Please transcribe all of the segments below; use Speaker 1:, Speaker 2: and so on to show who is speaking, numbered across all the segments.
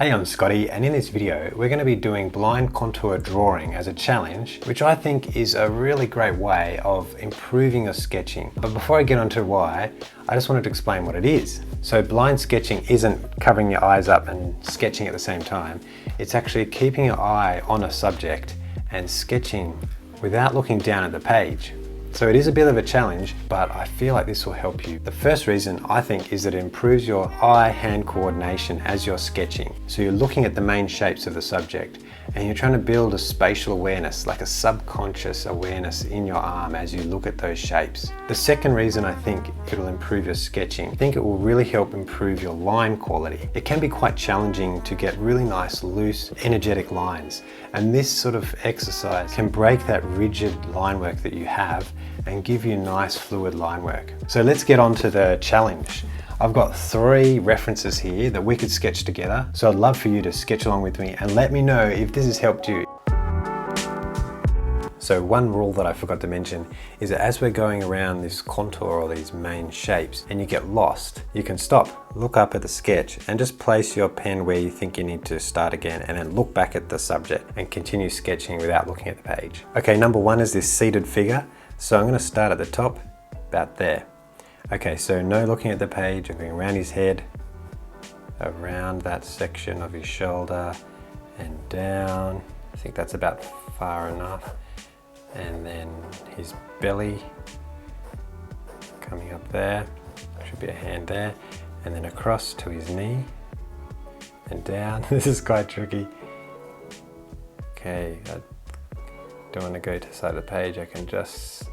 Speaker 1: Hey, I'm Scotty, and in this video we're going to be doing blind contour drawing as a challenge, which I think is a really great way of improving your sketching. But before I get onto why, I just wanted to explain what it is. So blind sketching isn't covering your eyes up and sketching at the same time. It's actually keeping your eye on a subject and sketching without looking down at the page. So it is a bit of a challenge, but I feel like this will help you. The first reason I think is that it improves your eye-hand coordination as you're sketching. So you're looking at the main shapes of the subject and you're trying to build a spatial awareness, like a subconscious awareness in your arm as you look at those shapes. The second reason I think it'll improve your sketching, I think it will really help improve your line quality. It can be quite challenging to get really nice, loose, energetic lines. And this sort of exercise can break that rigid line work that you have and give you nice fluid line work. So let's get on to the challenge. I've got 3 references here that we could sketch together. So I'd love for you to sketch along with me and let me know if this has helped you. So one rule that I forgot to mention is that as we're going around this contour or these main shapes and you get lost, you can stop, look up at the sketch and just place your pen where you think you need to start again and then look back at the subject and continue sketching without looking at the page. Okay, number 1 is this seated figure. So I'm going to start at the top, about there. Okay, so no looking at the page, I'm going around his head, around that section of his shoulder and down. I think that's about far enough. And then his belly coming up there, should be a hand there, and then across to his knee and down. This is quite tricky. Okay, I don't want to go to the side of the page, I can just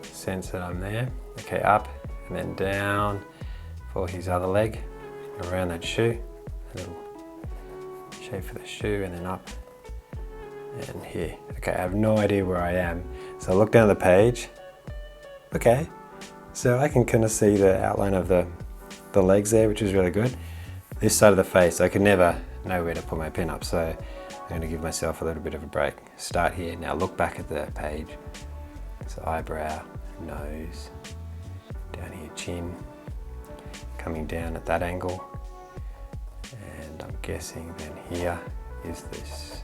Speaker 1: sense that I'm there. Okay, up and then down for his other leg, around that shoe, a little shape for the shoe, and then up and here. Okay, I have no idea where I am. So I look down the page. Okay, so I can kind of see the outline of the legs there, which is really good. This side of the face, I can never know where to put my pen up, so I'm going to give myself a little bit of a break. Start here, now look back at the page. So eyebrow, nose, down here chin, coming down at that angle. And I'm guessing then here is this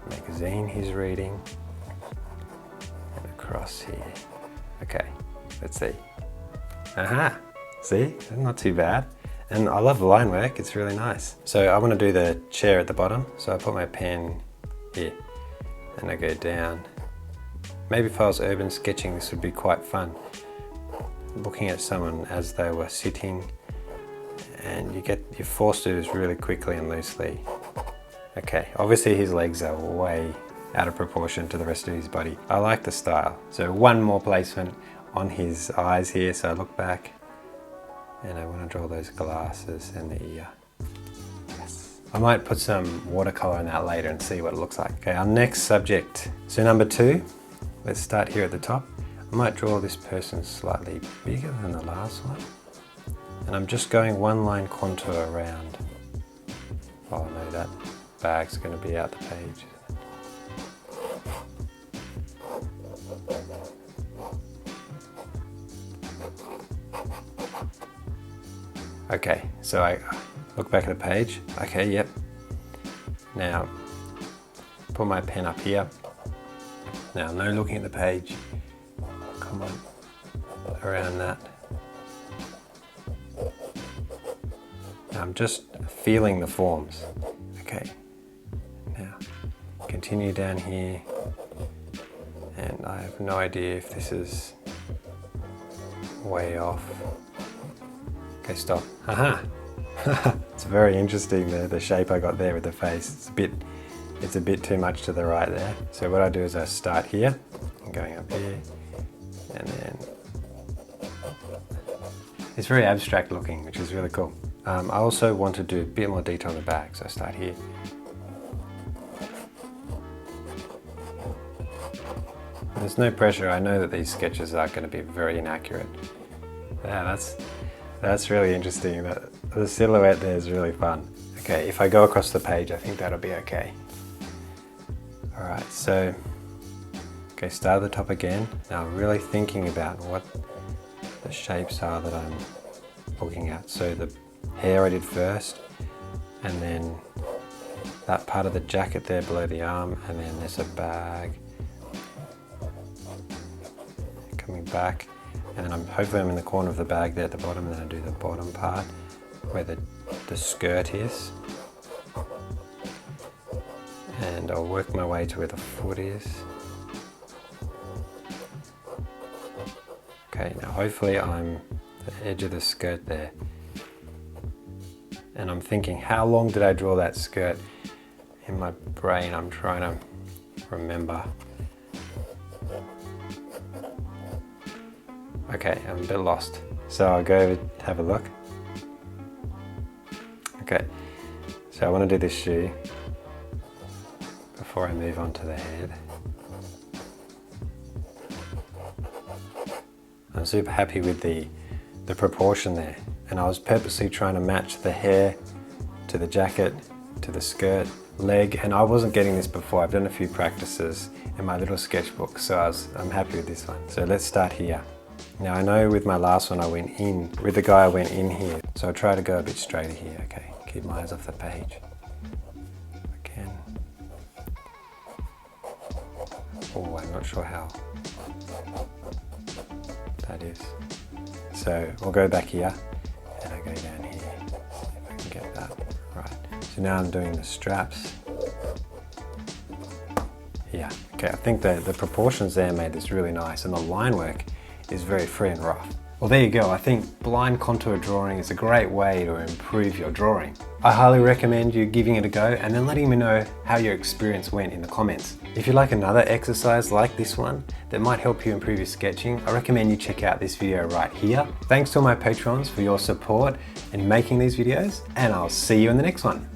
Speaker 1: magazine he's reading, and across here. Okay, let's see. Aha, see, not too bad. And I love the line work, it's really nice. So I want to do the chair at the bottom, so I put my pen here and I go down. Maybe if I was urban sketching, this would be quite fun. Looking at someone as they were sitting, and you're forced to do this really quickly and loosely. Okay, obviously his legs are way out of proportion to the rest of his body. I like the style. So one more placement on his eyes here, so I look back and I want to draw those glasses and the ear. Yes. I might put some watercolor in that later and see what it looks like. Okay, our next subject. So number 2, let's start here at the top. I might draw this person slightly bigger than the last one. And I'm just going one line contour around. Oh, I know that bag's going to be out the page. Okay, so I look back at the page. Okay, yep. Now, put my pen up here. Now, no looking at the page. Come on, around that. Now I'm just feeling the forms. Okay. Now, continue down here, and I have no idea if this is way off. Okay, stop. Aha! It's very interesting the shape I got there with the face. It's a bit too much to the right there. So what I do is I start here, I'm going up here, and then it's very abstract looking, which is really cool. I also want to do a bit more detail on the back, so I start here. There's no pressure. I know that these sketches are going to be very inaccurate. Yeah, that's really interesting. The silhouette there is really fun. Okay, if I go across the page, I think that'll be okay. All right, so okay, start at the top again. Now really thinking about what the shapes are that I'm looking at. So the hair I did first, and then that part of the jacket there below the arm, and then there's a bag coming back, and then hopefully I'm in the corner of the bag there at the bottom, and then I do the bottom part where the skirt is, and I'll work my way to where the foot is. Okay, now hopefully I'm the edge of the skirt there, and I'm thinking, how long did I draw that skirt? In my brain I'm trying to remember. Okay, I'm a bit lost, so I'll go have a look. Okay, so I want to do this shoe before I move on to the head. I'm super happy with the proportion there, and I was purposely trying to match the hair to the jacket, to the skirt, leg, and I wasn't getting this before. I've done a few practices in my little sketchbook, so I'm happy with this one. So let's start here. Now I know with my last one I went in, with the guy I went in here, so I'll try to go a bit straighter here. Okay, keep my eyes off the page. Again. Oh, I'm not sure how that is. So we'll go back here, and I go down here, if I can get that right. So now I'm doing the straps. Yeah, okay, I think the proportions there made this really nice, and the line work is very free and rough. Well, there you go. I think blind contour drawing is a great way to improve your drawing. I highly recommend you giving it a go and then letting me know how your experience went in the comments. If you'd like another exercise like this one that might help you improve your sketching, I recommend you check out this video right here. Thanks to all my patrons for your support in making these videos, and I'll see you in the next one.